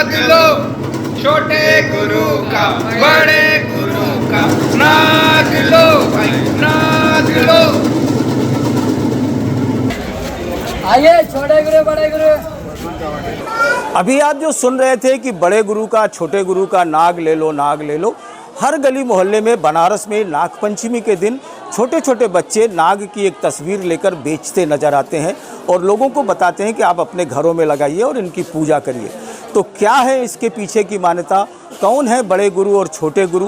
नाग लो छोटे गुरु का, बड़े गुरु का नाग लो भाई, नाग लो। आइए छोटे गुरु बड़े गुरु। अभी आप जो सुन रहे थे कि बड़े गुरु का छोटे गुरु का नाग ले लो, नाग ले लो। हर गली मोहल्ले में बनारस में नागपंचमी के दिन छोटे छोटे बच्चे नाग की एक तस्वीर लेकर बेचते नजर आते हैं और लोगों को बताते हैं कि आप अपने घरों में लगाइए और इनकी पूजा करिए। तो क्या है इसके पीछे की मान्यता, कौन है बड़े गुरु और छोटे गुरु,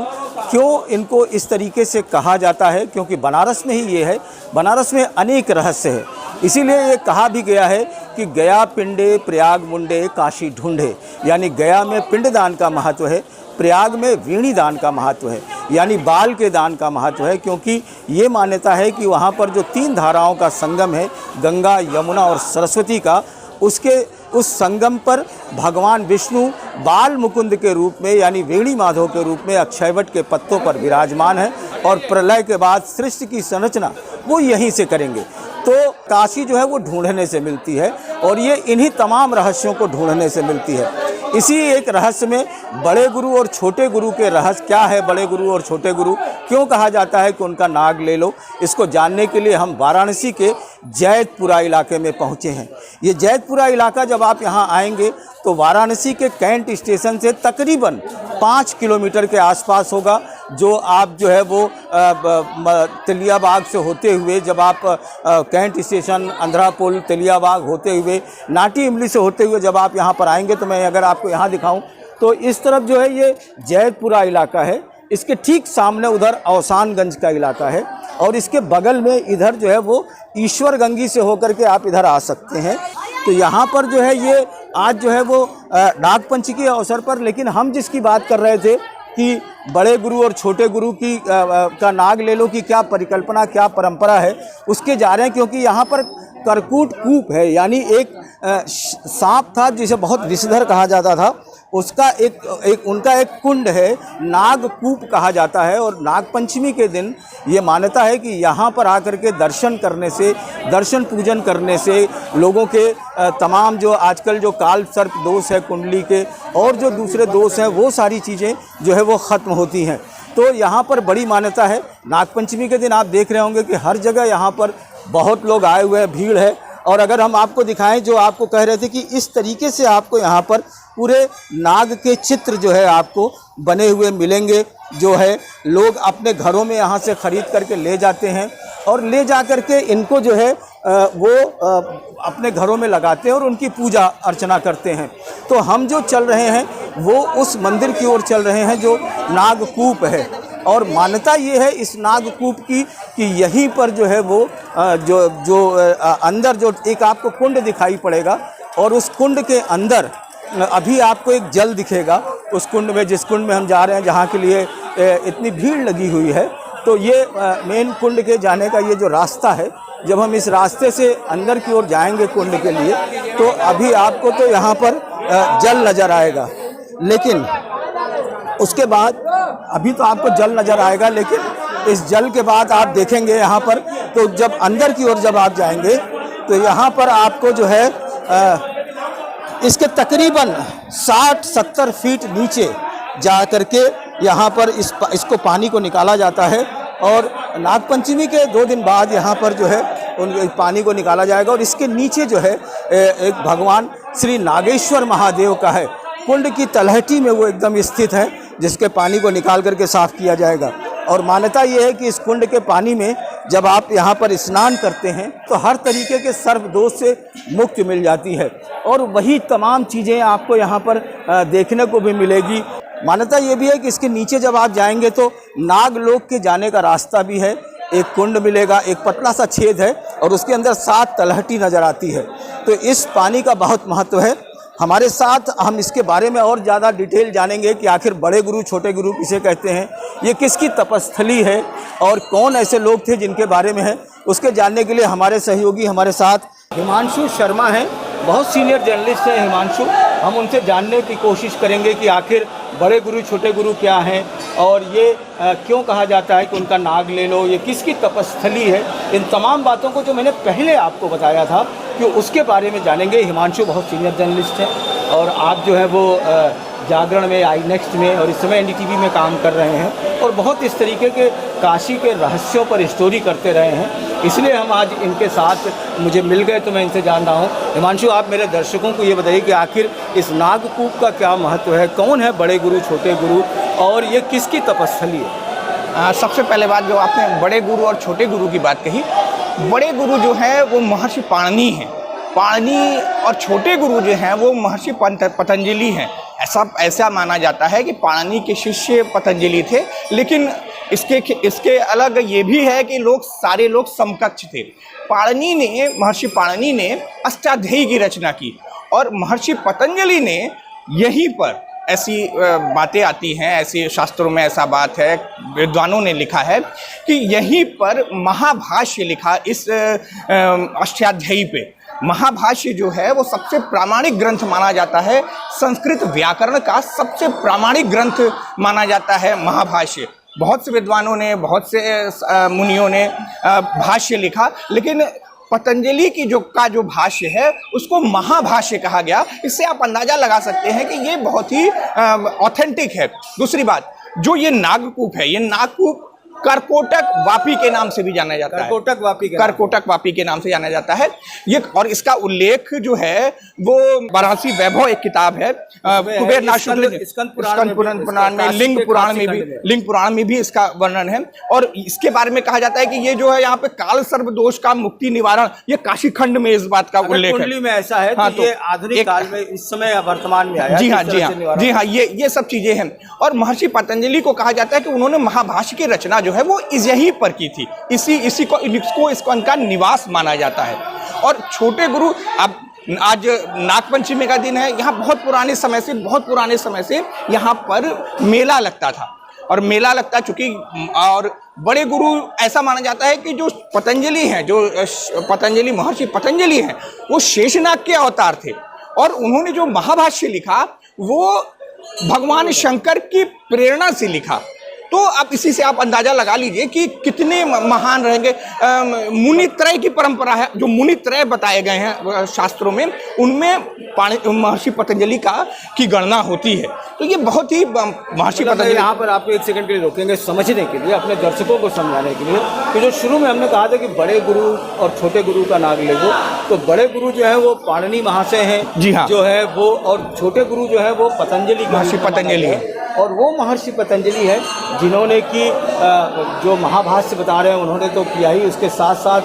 क्यों इनको इस तरीके से कहा जाता है? क्योंकि बनारस में ही ये है, बनारस में अनेक रहस्य है। इसीलिए ये कहा भी गया है कि गया पिंडे प्रयाग मुंडे काशी ढूंढे, यानी गया में पिंडदान का महत्व है, प्रयाग में वीणी दान का महत्व है, यानी बाल के दान का महत्व है। क्योंकि ये मान्यता है कि वहाँ पर जो 3 धाराओं का संगम है, गंगा यमुना और सरस्वती का, उस संगम पर भगवान विष्णु बाल मुकुंद के रूप में यानी वेणी माधव के रूप में अक्षयवट के पत्तों पर विराजमान है और प्रलय के बाद सृष्टि की संरचना वो यहीं से करेंगे। तो काशी जो है वो ढूंढने से मिलती है और ये इन्हीं तमाम रहस्यों को ढूंढने से मिलती है। इसी एक रहस्य में बड़े गुरु और छोटे गुरु के रहस्य क्या है, बड़े गुरु और छोटे गुरु क्यों कहा जाता है कि उनका नाग ले लो, इसको जानने के लिए हम वाराणसी के जैतपुरा इलाके में पहुँचे हैं। ये जैतपुरा इलाका जब आप यहाँ आएंगे तो वाराणसी के कैंट स्टेशन से तकरीबन 5 किलोमीटर के आसपास होगा। जो आप जो है वो तेलियाबाग से होते हुए जब आप कैंट स्टेशन, अंधरा पुल, तेलियाबाग होते हुए नाटी इमली से होते हुए जब आप यहाँ पर आएंगे तो मैं अगर आपको यहाँ दिखाऊं तो इस तरफ जो है ये जैतपुरा इलाका है, इसके ठीक सामने उधर अवसानगंज का इलाका है और इसके बगल में इधर जो है वो ईश्वरगंगी से होकर के आप इधर आ सकते हैं। तो यहाँ पर जो है ये आज जो है वो नागपंचमी के अवसर पर, लेकिन हम जिसकी बात कर रहे थे कि बड़े गुरु और छोटे गुरु की का नाग ले लो की क्या परिकल्पना, क्या परंपरा है, उसके जा रहे हैं। क्योंकि यहाँ पर करकूट कूप है, यानी एक सांप था जिसे बहुत विषधर कहा जाता था, उसका उनका एक कुंड है, नागकूप कहा जाता है। और नागपंचमी के दिन ये मान्यता है कि यहाँ पर आकर के दर्शन करने से, दर्शन पूजन करने से लोगों के तमाम जो आजकल जो काल सर्प दोष है कुंडली के और जो दूसरे दोष हैं वो सारी चीज़ें जो है वो ख़त्म होती हैं। तो यहाँ पर बड़ी मान्यता है। नागपंचमी के दिन आप देख रहे होंगे कि हर जगह यहाँ पर बहुत लोग आए हुए हैं, भीड़ है। और अगर हम आपको दिखाएं, जो आपको कह रहे थे कि इस तरीके से आपको यहाँ पर पूरे नाग के चित्र जो है आपको बने हुए मिलेंगे, जो है लोग अपने घरों में यहाँ से ख़रीद करके ले जाते हैं और ले जा कर के इनको जो है वो अपने घरों में लगाते हैं और उनकी पूजा अर्चना करते हैं। तो हम जो चल रहे हैं वो उस मंदिर की ओर चल रहे हैं जो नागकूप है। और मान्यता ये है इस नागकूप की कि यहीं पर जो है वो अंदर जो एक आपको कुंड दिखाई पड़ेगा और उस कुंड के अंदर अभी आपको एक जल दिखेगा। उस कुंड में, जिस कुंड में हम जा रहे हैं, जहाँ के लिए इतनी भीड़ लगी हुई है, तो ये मेन कुंड के जाने का ये जो रास्ता है, जब हम इस रास्ते से अंदर की ओर जाएंगे कुंड के लिए तो अभी आपको तो यहाँ पर जल नज़र आएगा, लेकिन उसके बाद अभी तो आपको जल नज़र आएगा, लेकिन इस जल के बाद आप देखेंगे यहाँ पर, तो जब अंदर की ओर जब आप जाएंगे तो यहाँ पर आपको जो है इसके तकरीबन 60-70 फीट नीचे जा करके यहाँ पर इसको पानी को निकाला जाता है। और नागपंचमी के 2 दिन बाद यहाँ पर जो है उन पानी को निकाला जाएगा और इसके नीचे जो है एक भगवान श्री नागेश्वर महादेव का है, कुंड की तलहटी में वो एकदम स्थित है, जिसके पानी को निकाल करके साफ़ किया जाएगा। और मान्यता ये है कि इस कुंड के पानी में जब आप यहाँ पर स्नान करते हैं तो हर तरीके के सर्प दोष से मुक्ति मिल जाती है और वही तमाम चीज़ें आपको यहाँ पर देखने को भी मिलेगी। मान्यता ये भी है कि इसके नीचे जब आप जाएंगे तो नागलोक के जाने का रास्ता भी है, एक कुंड मिलेगा, एक पतला सा छेद है और उसके अंदर 7 तलहटी नज़र आती है। तो इस पानी का बहुत महत्व है। हमारे साथ हम इसके बारे में और ज़्यादा डिटेल जानेंगे कि आखिर बड़े गुरु छोटे गुरु किसे कहते हैं, ये किसकी तपस्थली है और कौन ऐसे लोग थे जिनके बारे में है, उसके जानने के लिए हमारे सहयोगी हमारे साथ हिमांशु शर्मा हैं। बहुत सीनियर जर्नलिस्ट हैं हिमांशु। हम उनसे जानने की कोशिश करेंगे कि आखिर बड़े गुरु छोटे गुरु क्या हैं और ये क्यों कहा जाता है कि उनका नाग ले लो, ये किसकी तपस्थली है। इन तमाम बातों को जो मैंने पहले आपको बताया था कि उसके बारे में जानेंगे। हिमांशु बहुत सीनियर जर्नलिस्ट हैं और आप जो है वो जागरण में, आई नेक्स्ट में और इस समय एनडीटीवी में काम कर रहे हैं और बहुत इस तरीके के काशी के रहस्यों पर स्टोरी करते रहे हैं, इसलिए हम आज इनके साथ मुझे मिल गए तो मैं इनसे जान रहा हूँ। हिमांशु, आप मेरे दर्शकों को ये बताइए कि आखिर इस नागकूप का क्या महत्व है, कौन है बड़े गुरु, छोटे गुरु और ये किसकी तपस्थली है? सबसे पहले बात, जो आपने बड़े गुरु और छोटे गुरु की बात कही, बड़े गुरु जो है वो महर्षि पाणिनि हैं, पाणिनि, और छोटे गुरु जो हैं वो महर्षि पतंजलि हैं। ऐसा माना जाता है कि पाणिनि के शिष्य पतंजलि थे, लेकिन इसके अलग ये भी है कि सारे लोग समकक्ष थे। महर्षि पाणिनि ने अष्टाध्यायी की रचना की और महर्षि पतंजलि ने यहीं पर, ऐसी बातें आती हैं, ऐसे शास्त्रों में ऐसा बात है, विद्वानों ने लिखा है कि यहीं पर महाभाष्य लिखा इस अष्टाध्यायी पे। महाभाष्य जो है वो सबसे प्रामाणिक ग्रंथ माना जाता है, संस्कृत व्याकरण का सबसे प्रामाणिक ग्रंथ माना जाता है महाभाष्य। बहुत से विद्वानों ने, बहुत से मुनियों ने भाष्य लिखा, लेकिन पतंजलि की जो भाष्य है उसको महाभाष्य कहा गया। इससे आप अंदाजा लगा सकते हैं कि ये बहुत ही ऑथेंटिक है। दूसरी बात, जो ये नागकूप है, ये नागकूप करकोटक वापी के नाम से भी जाना जाता है। करकोटक वापी के नाम से जाना जाता है ये, और इसका उल्लेख जो है वो वाराणसी वैभव एक किताब है, कुबेरनाथ शुक्ल स्कंद पुराण में, लिंग पुराण में भी इसका वर्णन है। और इसके बारे में कहा जाता है कि ये जो है यहाँ पे काल सर्प दोष का मुक्ति निवारण, ये काशी खंड में इस बात का उल्लेख है। में ऐसा है, हाँ, तो ये आधुनिक काल में इस समय वर्तमान में आया। जी हाँ, ये सब चीजें हैं। और महर्षि पतंजलि को कहा जाता है कि उन्होंने महाभाष्य की रचना जो है वो यहीं पर की थी, इसको इनका निवास माना जाता है। और छोटे गुरु, अब आज नागपंचमी का दिन है, यहाँ बहुत पुराने समय से यहाँ पर मेला लगता था, और मेला लगता चूंकि, और बड़े गुरु ऐसा माना जाता है कि जो पतंजलि हैं, महर्षि पतंजलि हैं, वो शेषनाग के अवतार थे, और उन्होंने जो महाभाष्य लिखा वो भगवान शंकर की प्रेरणा से लिखा। तो अब इसी से आप अंदाजा लगा लीजिए कि कितने महान रहेंगे। मुनित्रय की परंपरा है, जो मुनित्रय बताए गए हैं शास्त्रों में, उनमें महर्षि पतंजलि की गणना होती है। तो ये बहुत ही महर्षि पतंजलि। यहाँ पर आपको एक सेकंड के लिए रोकेंगे समझने के लिए, अपने दर्शकों को समझाने के लिए कि जो शुरू में हमने कहा था कि बड़े गुरु और छोटे गुरु का नाग लेगो, तो बड़े गुरु जो है वो पाणिनि महाशय हैं, जी हाँ, जो है वो, और छोटे गुरु जो है वो पतंजलि, महर्षि पतंजलि है। और वो महर्षि पतंजलि है जिन्होंने कि जो महाभाष्य बता रहे हैं उन्होंने तो किया ही, उसके साथ साथ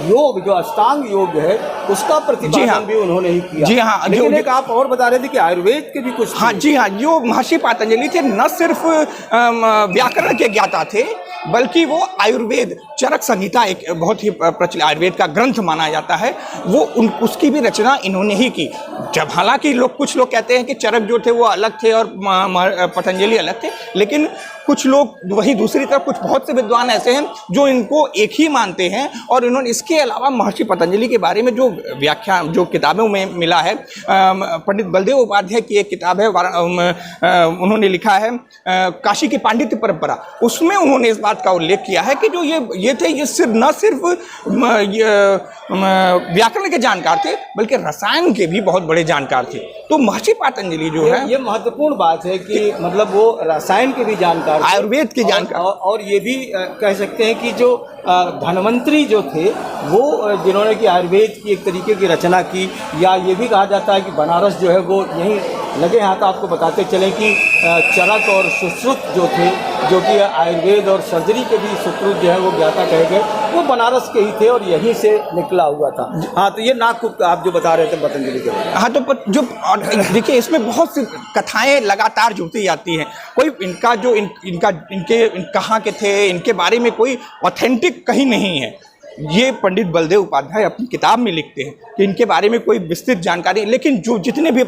योग, जो अष्टांग योग है उसका प्रतिपादन भी उन्होंने ही किया। जी हाँ, लेकिन एक आप और बता रहे थे कि आयुर्वेद के भी कुछ, हाँ जी हाँ, जो महर्षि पतंजलि थे न सिर्फ व्याकरण के ज्ञाता थे, बल्कि वो आयुर्वेद, चरक संहिता एक बहुत ही प्रचलित आयुर्वेद का ग्रंथ माना जाता है, वो उसकी भी रचना इन्होंने ही की। जब हालांकि कुछ लोग कहते हैं कि चरक जो थे वो अलग थे और पतंजलि अलग थे, लेकिन कुछ लोग, वही दूसरी तरफ कुछ बहुत से विद्वान ऐसे हैं जो इनको एक ही मानते हैं। और इन्होंने इसके अलावा महर्षि पतंजलि के बारे में जो व्याख्यान, जो किताबों में मिला है, पंडित बलदेव उपाध्याय की एक किताब है, उन्होंने लिखा है काशी की पांडित्य परंपरा, उसमें उन्होंने इस बात का उल्लेख किया है कि जो ये थे, ये न सिर्फ व्याकरण के जानकार थे बल्कि रसायन के भी बहुत बड़े जानकार थे। तो महर्षि पतंजलि जो है, ये महत्वपूर्ण बात है कि मतलब वो रसायन के भी जानकार, आयुर्वेद के जानकार, और ये भी कह सकते हैं कि जो धन्वंतरी जो थे वो, जिन्होंने कि आयुर्वेद की एक तरीके की रचना की, या ये भी कहा जाता है कि बनारस जो है वो यहीं लगे हाथ। आपको बताते चलें कि चरक और सुश्रुत जो थे, जो कि आयुर्वेद और सर्जरी के भी सुश्रुत जो है वो ज्ञाता कहे गए, वो बनारस के ही थे और यहीं से निकला हुआ था। हाँ, तो ये नागकूप आप जो बता रहे थे पतंजलि के, हाँ, तो जो देखिए इसमें बहुत सी कथाएं लगातार जुड़ती जाती हैं। कोई इनका जो इनके कहाँ के थे, इनके बारे में कोई ऑथेंटिक कहीं नहीं है। ये पंडित बलदेव उपाध्याय अपनी किताब में लिखते हैं कि इनके बारे में कोई विस्तृत जानकारी, लेकिन जो जितने भी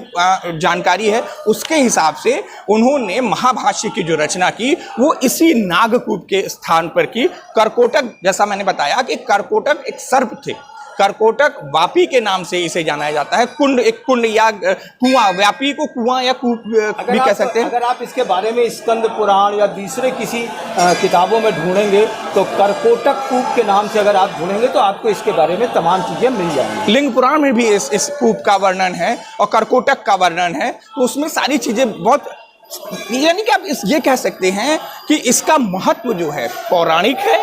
जानकारी है उसके हिसाब से उन्होंने महाभाष्य की जो रचना की वो इसी नागकूप के स्थान पर की। करकोटक, जैसा मैंने बताया कि करकोटक एक सर्प थे, करकोटक वापी के नाम से इसे जाना जाता है। कुंड, एक कुंड या कुआं, व्यापी को कुआं या कूप भी कह सकते हैं। अगर आप इसके बारे में स्कंद पुराण या दूसरे किसी किताबों में ढूंढेंगे तो करकोटक कूप के नाम से अगर आप ढूंढेंगे तो आपको इसके बारे में तमाम चीज़ें मिल जाएंगी। लिंग पुराण में भी इस कूप का वर्णन है और करकोटक का वर्णन है, तो उसमें सारी चीज़ें बहुत, यानी कि आप ये कह सकते हैं कि इसका महत्व जो है पौराणिक है,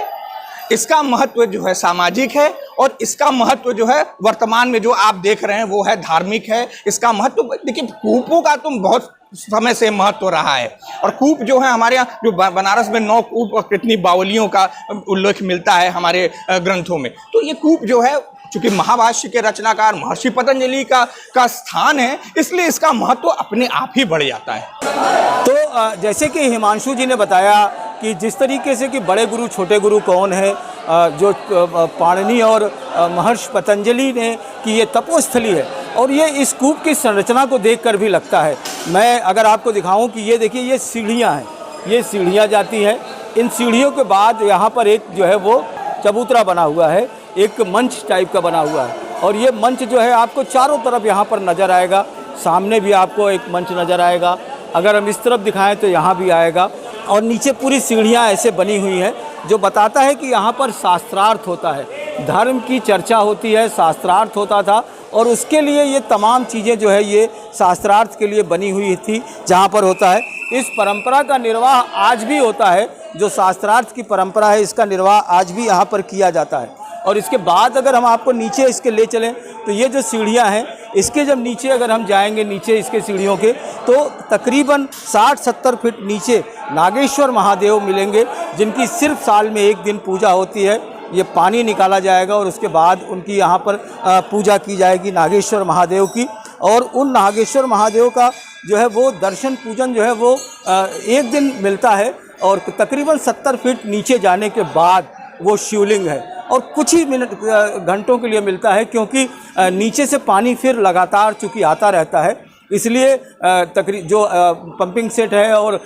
इसका महत्व जो है सामाजिक है, और इसका महत्व जो है वर्तमान में जो आप देख रहे हैं वो है धार्मिक है। इसका महत्व, देखिए कूपों का तो बहुत समय से महत्व रहा है, और कूप जो है हमारे यहाँ जो बनारस में 9 कूप और कितनी बावलियों का उल्लेख मिलता है हमारे ग्रंथों में। तो ये कूप जो है, चूंकि महाभाष्य के रचनाकार महर्षि पतंजलि का स्थान है, इसलिए इसका महत्व अपने आप ही बढ़ जाता है। तो जैसे कि हिमांशु जी ने बताया कि जिस तरीके से कि बड़े गुरु छोटे गुरु कौन है, जो पाणिनि और महर्षि पतंजलि ने कि ये तपोस्थली है, और ये इस कूप की संरचना को देखकर भी लगता है। मैं अगर आपको दिखाऊं कि ये देखिए, ये सीढ़ियां हैं, ये सीढ़ियां जाती हैं। इन सीढ़ियों के बाद यहाँ पर एक जो है वो चबूतरा बना हुआ है, एक मंच टाइप का बना हुआ है, और ये मंच जो है आपको चारों तरफ यहाँ पर नज़र आएगा। सामने भी आपको एक मंच नज़र आएगा, अगर हम इस तरफ दिखाएं तो यहाँ भी आएगा, और नीचे पूरी सीढ़ियाँ ऐसे बनी हुई हैं जो बताता है कि यहाँ पर शास्त्रार्थ होता है, धर्म की चर्चा होती है, शास्त्रार्थ होता था, और उसके लिए ये तमाम चीज़ें जो है ये शास्त्रार्थ के लिए बनी हुई थी जहाँ पर होता है। इस परंपरा का निर्वाह आज भी होता है, जो शास्त्रार्थ की परंपरा है इसका निर्वाह आज भी यहाँ पर किया जाता है। और इसके बाद अगर हम आपको नीचे इसके ले चलें तो ये जो सीढ़ियाँ हैं, इसके जब नीचे अगर हम जाएंगे, नीचे इसके सीढ़ियों के, तो तकरीबन 60-70 फीट नीचे नागेश्वर महादेव मिलेंगे, जिनकी सिर्फ साल में एक दिन पूजा होती है। ये पानी निकाला जाएगा और उसके बाद उनकी यहाँ पर पूजा की जाएगी नागेश्वर महादेव की, और उन नागेश्वर महादेव का जो है वो दर्शन पूजन जो है वो एक दिन मिलता है, और तकरीबन 70 फीट नीचे जाने के बाद वो शिवलिंग है, और कुछ ही मिनट घंटों के लिए मिलता है, क्योंकि नीचे से पानी फिर लगातार चूँकि आता रहता है, इसलिए जो पंपिंग सेट है और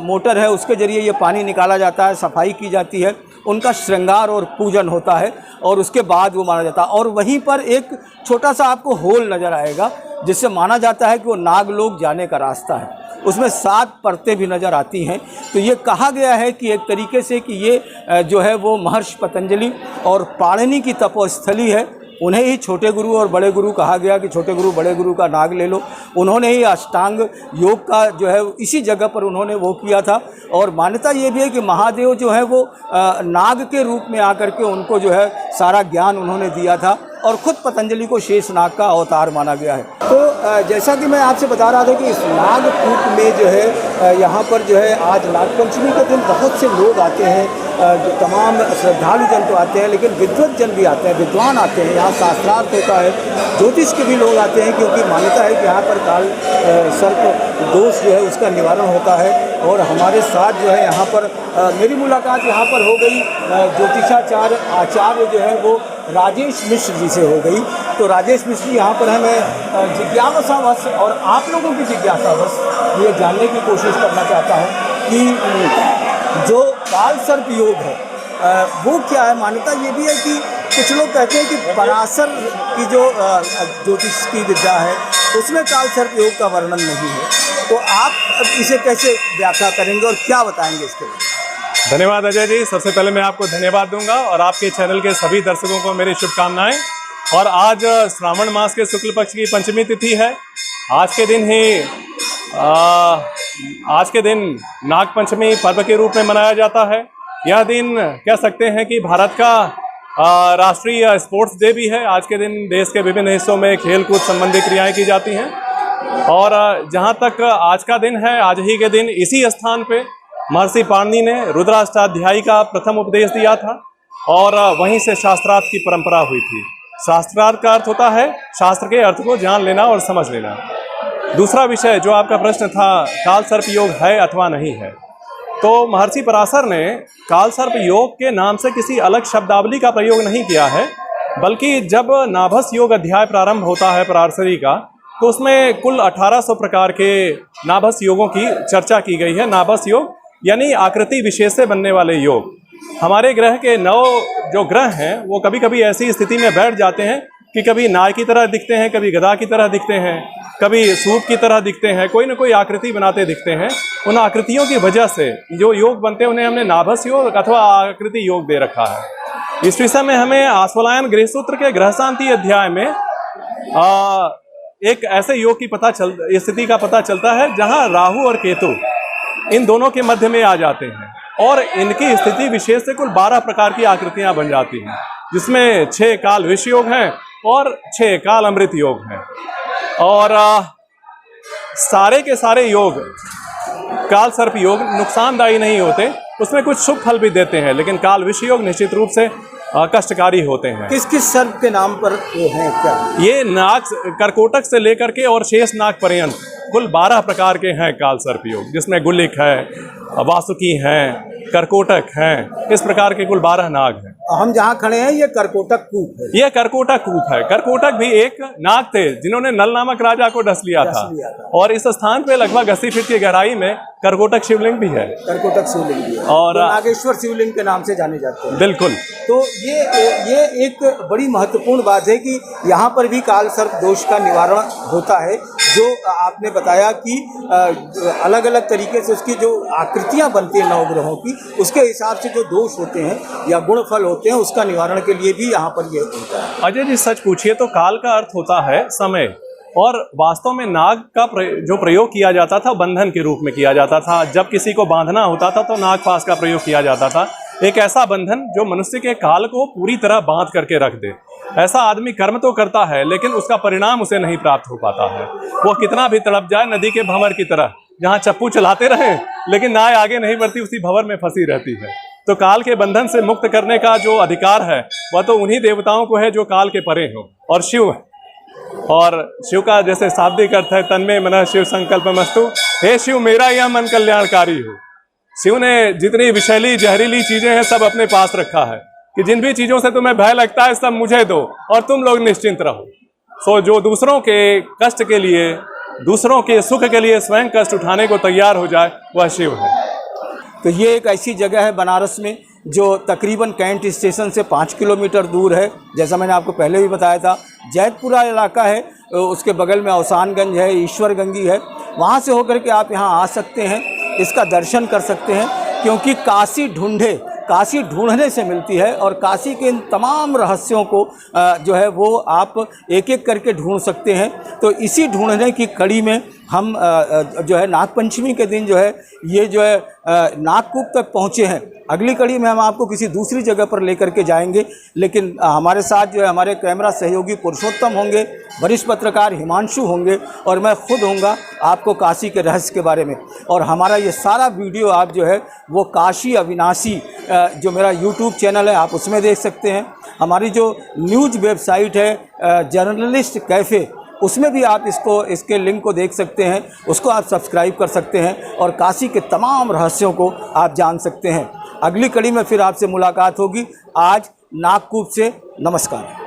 मोटर है उसके ज़रिए ये पानी निकाला जाता है, सफाई की जाती है, उनका श्रृंगार और पूजन होता है, और उसके बाद वो माना जाता है। और वहीं पर एक छोटा सा आपको होल नज़र आएगा, जिससे माना जाता है कि वो नागलोक जाने का रास्ता है। उसमें 7 परतें भी नज़र आती हैं। तो ये कहा गया है कि एक तरीके से कि ये जो है वो महर्षि पतंजलि और पाणिनि की तपोस्थली है। उन्हें ही छोटे गुरु और बड़े गुरु कहा गया कि छोटे गुरु बड़े गुरु का नाग ले लो। उन्होंने ही अष्टांग योग का जो है इसी जगह पर उन्होंने वो किया था। और मान्यता ये भी है कि महादेव जो है वो नाग के रूप में आकर के उनको जो है सारा ज्ञान उन्होंने दिया था, और ख़ुद पतंजलि को शेष नाग का अवतार माना गया है। तो जैसा कि मैं आपसे बता रहा था कि इस नाग कूप में जो है यहाँ पर जो है आज नागपंचमी के दिन बहुत से लोग आते हैं, जो तमाम श्रद्धालु जन तो आते हैं, लेकिन विद्वत जन भी आते हैं, विद्वान आते हैं। यहाँ शास्त्रार्थ होता है, ज्योतिष के भी लोग आते हैं, क्योंकि मान्यता है कि यहाँ पर काल सर्प दोष जो है उसका निवारण होता है। और हमारे साथ जो है यहाँ पर मेरी मुलाकात यहाँ पर हो गई ज्योतिषाचार्य आचार्य जो है वो राजेश मिश्र जी से हो गई। तो राजेश मिश्र जी यहाँ पर है, मैं जिज्ञासावश और आप लोगों की जिज्ञासावश ये जानने की कोशिश करना चाहता हूँ कि जो काल सर्प योग है वो क्या है। मान्यता ये भी है कि कुछ लोग कहते हैं कि पराशर की जो ज्योतिष की विद्या है उसमें काल सर्प योग का वर्णन नहीं है, तो आप इसे कैसे व्याख्या करेंगे और क्या बताएंगे इसके लिए? धन्यवाद अजय जी। सबसे पहले मैं आपको धन्यवाद दूंगा और आपके चैनल के सभी दर्शकों को मेरी शुभकामनाएं। और आज श्रावण मास के शुक्ल पक्ष की पंचमी तिथि है। आज के दिन नाग पंचमी पर्व के रूप में मनाया जाता है। यह दिन कह सकते हैं कि भारत का राष्ट्रीय स्पोर्ट्स डे भी है। आज के दिन देश के विभिन्न हिस्सों में खेल कूद संबंधी क्रियाएं की जाती हैं। और जहां तक आज का दिन है, आज ही के दिन इसी स्थान पे महर्षि पाणिनि ने रुद्राष्टाध्यायी का प्रथम उपदेश दिया था, और वहीं से शास्त्रार्थ की परंपरा हुई थी। शास्त्रार्थ का अर्थ होता है शास्त्र के अर्थ को जान लेना और समझ लेना। दूसरा विषय जो आपका प्रश्न था, काल सर्प योग है अथवा नहीं है, तो महर्षि पराशर ने काल सर्प योग के नाम से किसी अलग शब्दावली का प्रयोग नहीं किया है, बल्कि जब नाभस योग अध्याय प्रारंभ होता है पराशरी का, तो उसमें कुल 1800 प्रकार के नाभस योगों की चर्चा की गई है। नाभस योग यानी आकृति विशेष से बनने वाले योग। हमारे ग्रह के 9 जो ग्रह हैं वो कभी कभी ऐसी स्थिति में बैठ जाते हैं कि कभी नाय की तरह दिखते हैं, कभी गधा की तरह दिखते हैं, कभी सूप की तरह दिखते हैं, कोई ना कोई आकृति बनाते दिखते हैं। उन आकृतियों की वजह से जो योग बनते हैं उन्हें हमने नाभस योग अथवा आकृति योग दे रखा है। इस विषय में हमें आश्वलायन गृह सूत्र के ग्रह शांति अध्याय में एक ऐसे योग की स्थिति का पता चलता है जहां राहु और केतु इन दोनों के मध्य में आ जाते हैं और इनकी स्थिति विशेष से कुल 12 प्रकार की आकृतियां बन जाती हैं, जिसमें 6 काल विष योग हैं और 6 काल अमृत योग हैं। और सारे के सारे योग काल सर्प योग नुकसानदायी नहीं होते, उसमें कुछ शुभ फल भी देते हैं, लेकिन काल विष योग निश्चित रूप से कष्टकारी होते हैं। किस किस सर्प के नाम पर वो हैं क्या? ये नाग कर्कोटक से लेकर के और शेष नाग पर्यंत कुल 12 प्रकार के हैं काल सर्प योग, जिसमें गुल्लिक है, वासुकी हैं, कर्कोटक हैं, इस प्रकार के कुल 12 नाग हैं। हम जहाँ खड़े हैं ये कर्कोटक कूप है। ये कर्कोटक कूप है। कर्कोटक भी एक नाग थे जिन्होंने नल नामक राजा को डस लिया था और इस स्थान पे लगभग 80 फीट की गहराई में कर्कोटक शिवलिंग भी है। कर्कोटक शिवलिंग भी है और नागेश्वर शिवलिंग के नाम से जाने जाते हैं। बिल्कुल। तो ये एक बड़ी महत्वपूर्ण बात है कि यहाँ पर भी काल सर्प दोष का निवारण होता है, जो आपने बताया कि अलग अलग तरीके से उसकी जो आकृतियाँ बनती हैं 9 ग्रहों की, उसके हिसाब से जो दोष होते हैं या गुणफल होते हैं उसका निवारण के लिए भी यहाँ पर ये होता है। अजय जी सच पूछिए तो काल का अर्थ होता है समय, और वास्तव में नाग का जो प्रयोग किया जाता था बंधन के रूप में किया जाता था। जब किसी को बांधना होता था तो नाग पास का प्रयोग किया जाता था, एक ऐसा बंधन जो मनुष्य के काल को पूरी तरह बांध करके रख दे। ऐसा आदमी कर्म तो करता है लेकिन उसका परिणाम उसे नहीं प्राप्त हो पाता है। वो कितना भी तड़प जाए नदी के भंवर की तरह, जहाँ चप्पू चलाते रहे लेकिन नाव आगे नहीं बढ़ती, उसी भंवर में फंसी रहती है। तो काल के बंधन से मुक्त करने का जो अधिकार है वह तो उन्हीं देवताओं को है जो काल के परे हो, और शिव है। और शिव का जैसे शाब्दिक अर्थ है तन्मे मनः शिव संकल्पमस्तु, हे शिव मेरा यह मन कल्याणकारी हो। शिव ने जितनी विषैली जहरीली चीजें हैं सब अपने पास रखा है कि जिन भी चीजों से तुम्हें भय लगता है सब मुझे दो और तुम लोग निश्चिंत रहो। सो जो दूसरों के कष्ट के लिए, दूसरों के सुख के लिए स्वयं कष्ट उठाने को तैयार हो जाए वह शिव है। तो ये एक ऐसी जगह है बनारस में जो तकरीबन कैंट स्टेशन से 5 किलोमीटर दूर है। जैसा मैंने आपको पहले भी बताया था, जैतपुरा इलाका है, उसके बगल में अवसानगंज है, ईश्वरगंगी है। वहाँ से होकर के आप यहाँ आ सकते हैं, इसका दर्शन कर सकते हैं, क्योंकि काशी ढूंढने से मिलती है और काशी के इन तमाम रहस्यों को जो है वो आप एक एक करके ढूंढ सकते हैं। तो इसी ढूंढने की कड़ी में हम जो है नागपंचमी के दिन जो है ये जो है नागकूप तक पहुँचे हैं। अगली कड़ी में हम आपको किसी दूसरी जगह पर लेकर के जाएंगे, लेकिन हमारे साथ जो है हमारे कैमरा सहयोगी पुरुषोत्तम होंगे, वरिष्ठ पत्रकार हिमांशु होंगे और मैं खुद होऊंगा आपको काशी के रहस्य के बारे में। और हमारा ये सारा वीडियो आप जो है वो काशी अविनाशी जो मेरा यूट्यूब चैनल है आप उसमें देख सकते हैं। हमारी जो न्यूज़ वेबसाइट है जर्नलिस्ट कैफ़े, उसमें भी आप इसके लिंक को देख सकते हैं, उसको आप सब्सक्राइब कर सकते हैं और काशी के तमाम रहस्यों को आप जान सकते हैं। अगली कड़ी में फिर आपसे मुलाकात होगी। आज नागकूप से नमस्कार।